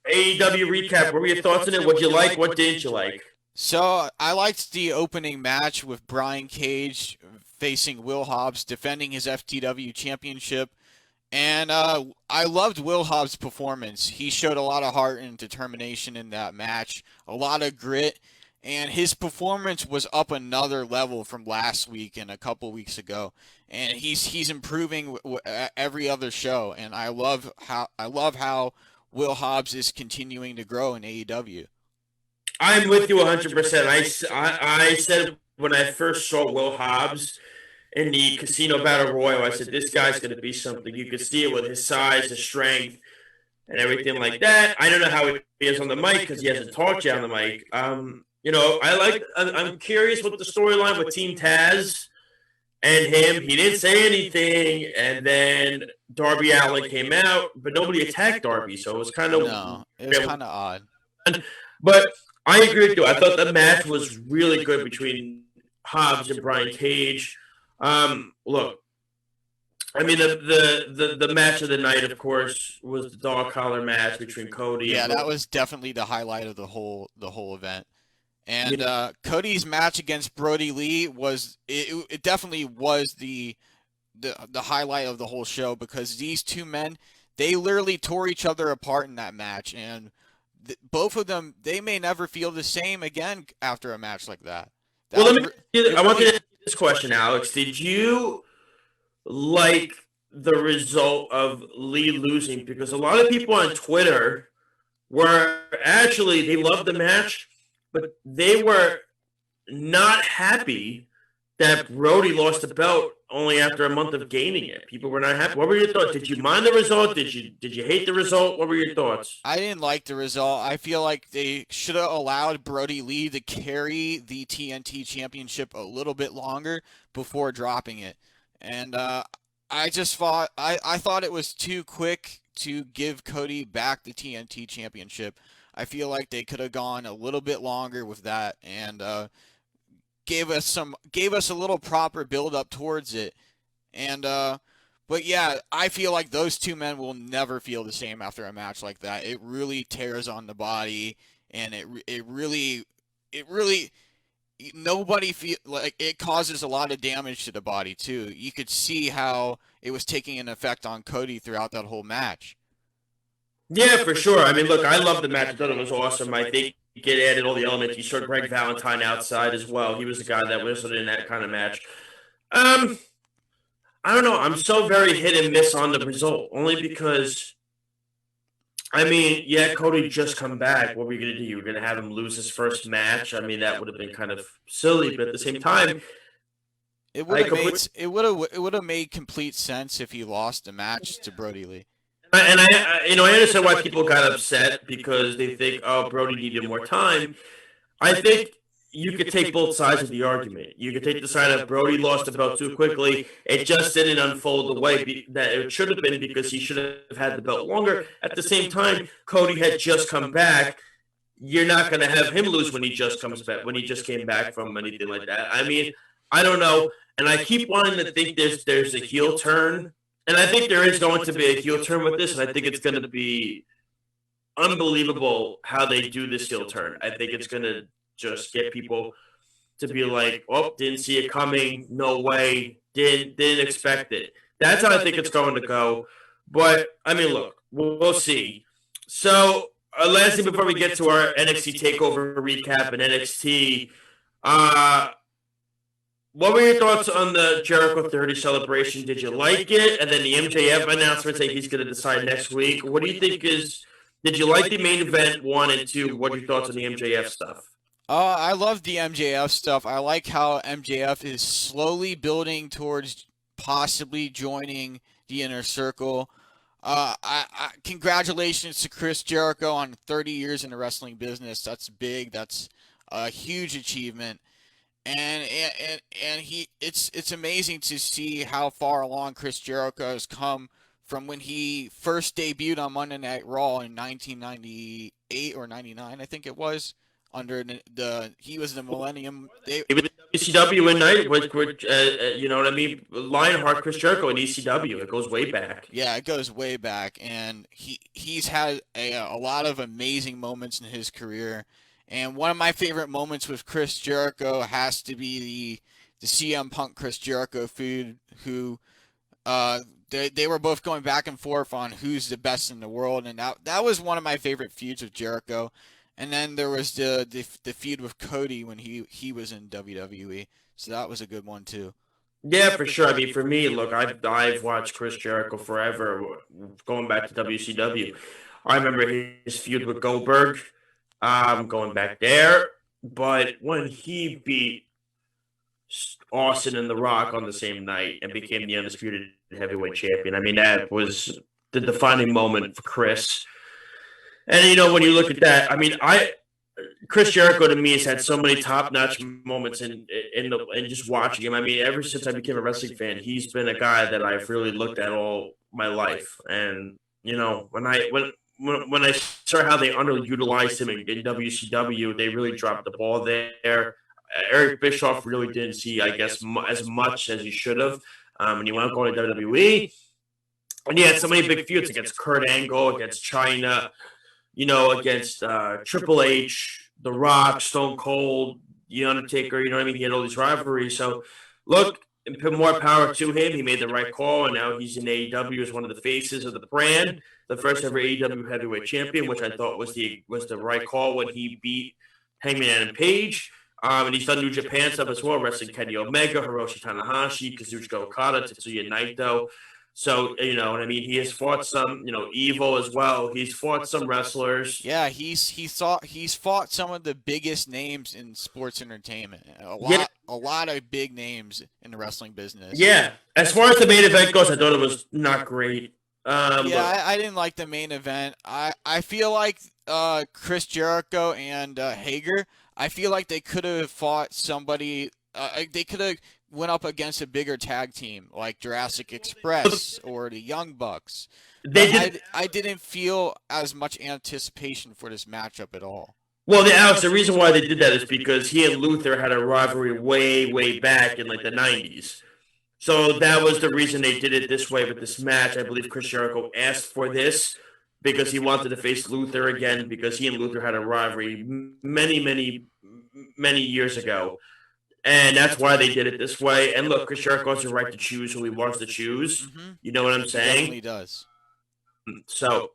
AEW recap. What were your thoughts on it? What'd you like? What didn't you like? So I liked the opening match with Brian Cage facing Will Hobbs, defending his FTW championship. And I loved Will Hobbs' performance. He showed a lot of heart and determination in that match, a lot of grit, and his performance was up another level from last week and a couple weeks ago. And he's improving every other show, and I love how Will Hobbs is continuing to grow in AEW. I'm with you 100%. I said when I first saw Will Hobbs in the Casino Battle Royal, I said, this guy's going to be something. You could see it with his size, his strength, and everything like that. I don't know how he is on the mic because he hasn't talked yet on the mic. I'm curious with the storyline with Team Taz and him. He didn't say anything, and then Darby Allin came out, but nobody attacked Darby, so it was kind of. No, it was kind of odd. But I agree with you. I thought the match was really good between Hobbs and Brian Cage. Look, I mean the match of the night, of course, was the dog collar match between Cody. Yeah, and that was definitely the highlight of the whole event. And Cody's match against Brody Lee it definitely was the highlight of the whole show because these two men, they literally tore each other apart in that match, and both of them, they may never feel the same again after a match like that. Well, That let me. I want to ask you this question, Alex. Did you like the result of Lee losing? Because a lot of people on Twitter were actually they loved the match, but they were not happy that Brody lost the belt only after a month of gaining it. People were not happy. What were your thoughts? Did you mind the result? Did you hate the result? What were your thoughts? I didn't like the result. I feel like they should have allowed Brody Lee to carry the TNT Championship a little bit longer before dropping it. And I thought it was too quick to give Cody back the TNT Championship. I feel like they could have gone a little bit longer with that and gave us a little proper build up towards it. And but yeah, I feel like those two men will never feel the same after a match like that. It really tears on the body, and it really nobody feel like it causes a lot of damage to the body too. You could see how it was taking an effect on Cody throughout that whole match. Yeah, for sure. I mean, look, I love the match. I thought it was awesome. I think it added all the elements. You saw Greg Valentine outside as well. He was the guy that whistled in that kind of match. Um, I don't know. I'm so very hit and miss on the result, only because I mean, yeah, Cody just come back. What were you gonna do? You were gonna have him lose his first match. I mean, that would have been kind of silly, but at the same time, It would I have made completely made complete sense if he lost the match to Brody Lee. I understand why people got upset because they think, oh, Brody needed more time. I think you could take both sides of the argument. You could take the side of Brody lost the belt too quickly. It just didn't unfold the way that it should have been because he should have had the belt longer. At the same time, Cody had just come back. You're not going to have him lose when he just comes back, when he just came back from anything like that. I mean, I don't know. And I keep wanting to think there's a heel turn. And I think there is going to be a heel turn with this. And I think it's going to be unbelievable how they do this heel turn. I think it's going to just get people to be like, "Oh, didn't see it coming. No way. Didn't expect it." That's how I think it's going to go. But I mean, look, we'll see. So, last thing before we get to our NXT Takeover recap and NXT, uh, what were your thoughts on the Jericho 30 celebration? Did you like it? And then the MJF announcement saying he's going to decide next week. What do you think is? Did you like the main event 1 and 2? What are your thoughts on the MJF stuff? I love the MJF stuff. I like how MJF is slowly building towards possibly joining the inner circle. Congratulations to Chris Jericho on 30 years in the wrestling business. That's big. That's a huge achievement. It's amazing to see how far along Chris Jericho has come from when he first debuted on Monday Night Raw in 1998 or 99, I think it was. Under he was the Millennium. He was ECW and Night with you know what I mean? Lionheart, Chris Jericho, and ECW. It goes way back. Yeah, it goes way back, and he's had a lot of amazing moments in his career. And one of my favorite moments with Chris Jericho has to be the CM Punk Chris Jericho feud, who they were both going back and forth on who's the best in the world, and that was one of my favorite feuds with Jericho. And then there was the feud with Cody when he was in WWE, so that was a good one too. Yeah, for sure. I mean, for me, look, I've watched Chris Jericho forever, going back to WCW. I remember his feud with Goldberg, going back there. But when he beat Austin and The Rock on the same night and became the undisputed heavyweight champion, I mean, that was the defining moment for Chris. And you know, when you look at that, I mean, Chris Jericho to me has had so many top notch moments in just watching him. I mean, ever since I became a wrestling fan, he's been a guy that I've really looked at all my life. And you know, when I saw how they underutilized him in WCW, they really dropped the ball there. Eric Bischoff really didn't see, I guess, as much as he should have. And he went going to WWE, and he had so many big feuds against Kurt Angle, against China, you know, against Triple H, The Rock, Stone Cold, The Undertaker, you know what I mean? He had all these rivalries. So, look, more power to him. He made the right call, and now he's in AEW as one of the faces of the brand, the first ever AEW heavyweight champion, which I thought was the right call when he beat Hangman Adam Page. And he's done New Japan stuff as well, wrestling Kenny Omega, Hiroshi Tanahashi, Kazuchika Okada, Tetsuya Naito. So, you know what I mean? He has fought some, you know, Evil as well. He's fought some wrestlers. Yeah, he's fought some of the biggest names in sports entertainment. A lot of big names in the wrestling business. Yeah. As far as the main event goes, I thought it was not great. I didn't like the main event. I feel like Chris Jericho and Hager, I feel like they could have fought somebody. They could have went up against a bigger tag team like Jurassic Express or the Young Bucks. I didn't feel as much anticipation for this matchup at all. Well, Alex, the reason why they did that is because he and Luther had a rivalry way, way back in like the 90s. So that was the reason they did it this way with this match. I believe Chris Jericho asked for this because he wanted to face Luther again because he and Luther had a rivalry many, many, many years ago. And that's why they did it this way. And look, Chris Jericho has the right to choose who he wants to choose. Mm-hmm. You know what I'm saying? He definitely does. So,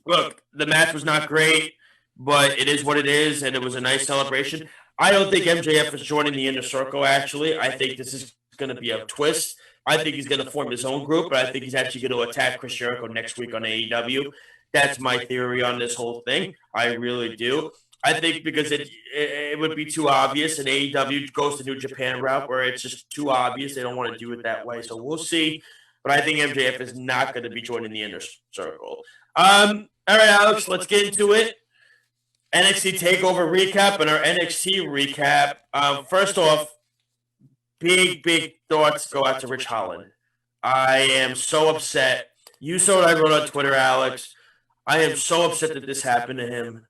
look, the match was not great, but it is what it is, and it was a nice celebration. I don't think MJF is joining the Inner Circle, actually. I think this is going to be a twist. I think he's going to form his own group, but I think he's actually going to attack Chris Jericho next week on AEW. That's my theory on this whole thing. I really do. I think because it would be too obvious, and AEW goes the New Japan route where it's just too obvious. They don't want to do it that way, so we'll see. But I think MJF is not going to be joining the Inner Circle. All right, Alex, let's get into it. NXT TakeOver recap and our NXT recap. First off, big thoughts go out to Rich Holland. I am so upset. You saw what I wrote on Twitter, Alex. I am so upset that this happened to him.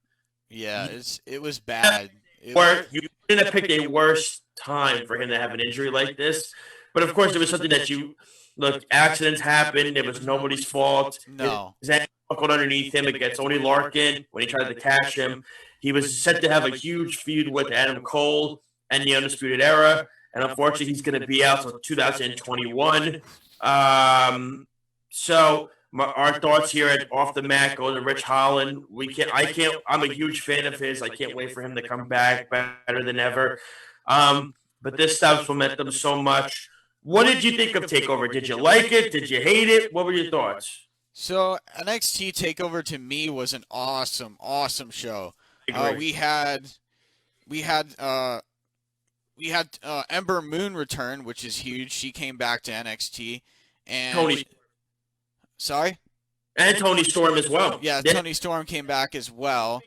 Yeah, it was bad. You couldn't have picked a worse time for him to have an injury like this. But of course, it was something that look, accidents happen. It was nobody's fault. No. His ankle buckled underneath him against Oney Larkin when he tried to cash him. He was set to have a huge feud with Adam Cole and the Undisputed Era. And unfortunately, he's going to be out until 2021. Our thoughts here at Off the Mat go to Rich Holland. I'm a huge fan of his. I can't wait for him to come back better than ever. But this stops momentum so much. What did you think of TakeOver? Did you like it? Did you hate it? What were your thoughts? So NXT TakeOver to me was an awesome show. We had Ember Moon return, which is huge. She came back to NXT, and Sorry? And Toni Storm as well. Yeah, Toni Storm came back as well.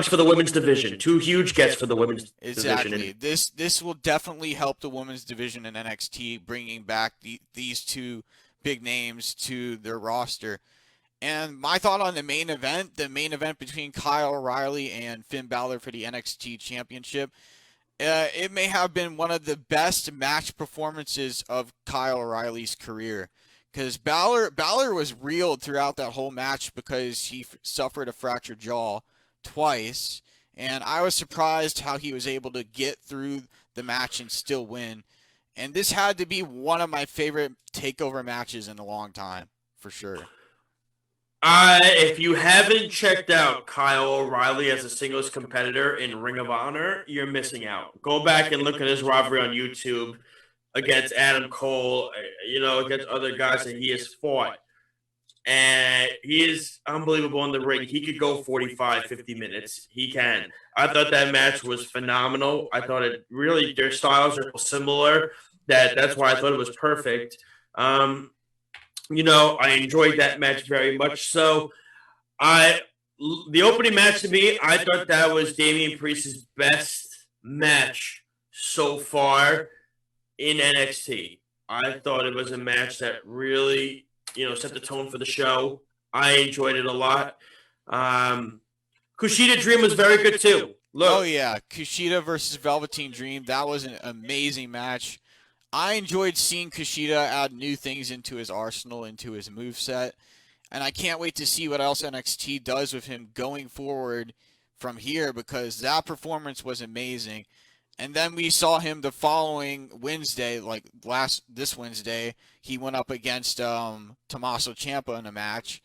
For the women's division. 2 huge gets for the women's division. Exactly. This will definitely help the women's division in NXT, bringing back these 2 big names to their roster. And my thought on the main event between Kyle O'Reilly and Finn Balor for the NXT Championship, It may have been one of the best match performances of Kyle O'Reilly's career, because Balor was reeled throughout that whole match because he suffered a fractured jaw twice, and I was surprised how he was able to get through the match and still win. And this had to be one of my favorite takeover matches in a long time, for sure. If you haven't checked out Kyle O'Reilly as a singles competitor in Ring of Honor, you're missing out. Go back and look at his rivalry on YouTube against Adam Cole, against other guys that he has fought. And he is unbelievable in the ring. He could go 45, 50 minutes. He can. I thought that match was phenomenal. I thought their styles are similar. That's why I thought it was perfect. I enjoyed that match very much. So the opening match to me, I thought that was Damian Priest's best match so far in NXT. I thought it was a match that really, set the tone for the show. I enjoyed it a lot. Kushida Dream was very good too. Look. Oh yeah, Kushida versus Velveteen Dream. That was an amazing match. I enjoyed seeing Kushida add new things into his arsenal, into his moveset, and I can't wait to see what else NXT does with him going forward from here, because that performance was amazing. And then we saw him the following Wednesday, this Wednesday, he went up against Tommaso Ciampa in a match,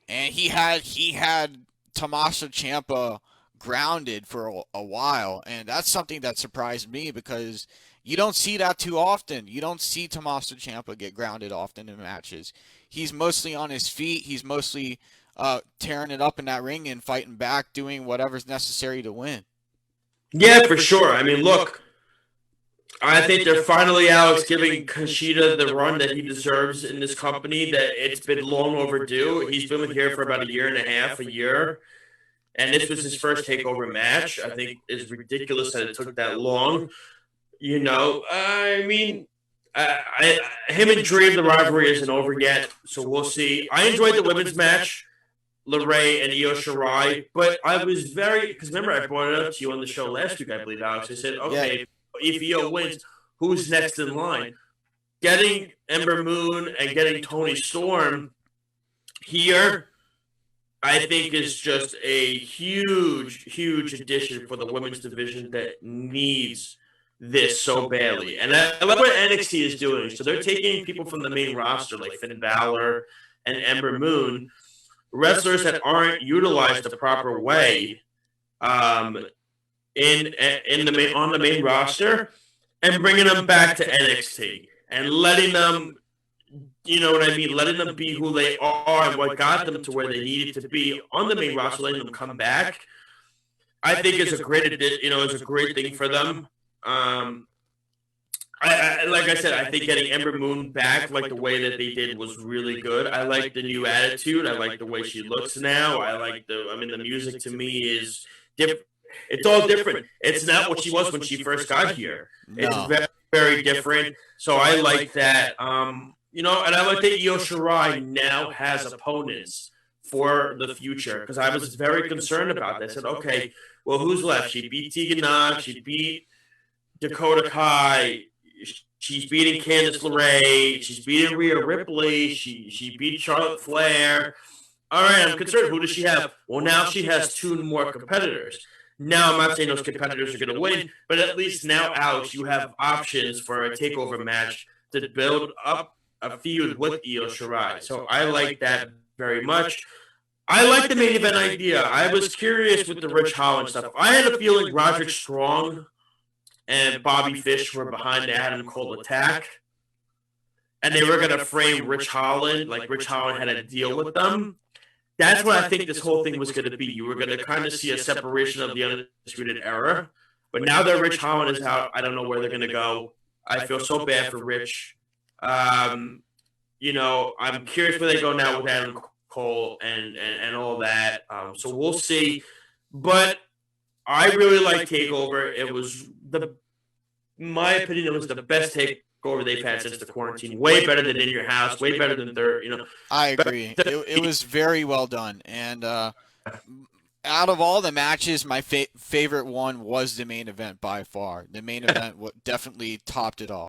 and he had Tommaso Ciampa grounded for a while, and that's something that surprised me, because you don't see that too often. You don't see Tommaso Ciampa get grounded often in matches. He's mostly on his feet. He's mostly tearing it up in that ring and fighting back, doing whatever's necessary to win. Yeah, for sure. I mean, look, I think they're finally, Alex, giving Kushida the run that he deserves in this company, that it's been long overdue. He's been here for about a year and a half, a year, and this was his first takeover match. I think it's ridiculous that it took that long. Him and Dream, the rivalry isn't over yet, so we'll see. I enjoyed the women's match, LeRae and Io Shirai, but I was because remember I brought it up to you on the show last week, I believe, Alex. I said, okay, if Io wins, who's next in line? Getting Ember Moon and getting Toni Storm here, I think, is just a huge, huge addition for the women's division that needs this so badly. And I love what NXT is doing. So they're taking people from the main roster like Finn Balor and Ember Moon, wrestlers that aren't utilized the proper way on the main roster, and bringing them back to NXT and letting them, letting them be who they are and what got them to where they needed to be on the main roster, letting them come back. I think it's a great thing for them. Like I said, I think getting Ember Moon back, like the way that they did, was really good. I like the new attitude. I like the way she looks now. The music to me is different. It's all different. It's not what she was when she first got here. No. It's very, very different. So I like that. And I like that Io Shirai now has opponents for the future, because I was very concerned about this. I said, okay, well, who's left? She beat Tegan Nox. She beat Dakota Kai. She's beating Candice LeRae. She's beating Rhea Ripley. She beat Charlotte Flair. All right, I'm concerned. Who does she have? Well, now she has two more competitors. Now, I'm not saying those competitors are going to win, but at least now, Alex, you have options for a takeover match to build up a feud with Io Shirai. So I like that very much. I like the main event idea. I was curious with the Rich Holland stuff. I had a feeling Roderick Strong and Bobby Fish were behind the Adam Cole attack, and they were going to frame Rich Holland like Rich Holland had a deal with them. That's what I think this whole thing was going to be. You were going to kind of see a separation of the Undisputed Era, but now that Rich Holland is out, I don't know where they're going to go. I feel so bad for Rich. I'm curious where they go now with Adam Cole and all that. So we'll see. But I really like TakeOver. It was in my opinion, it was the best takeover they've had since the quarantine. Way better than In Your House. Way better than I agree. It was very well done, and out of all the matches, my favorite one was the main event by far. The main event definitely topped it all.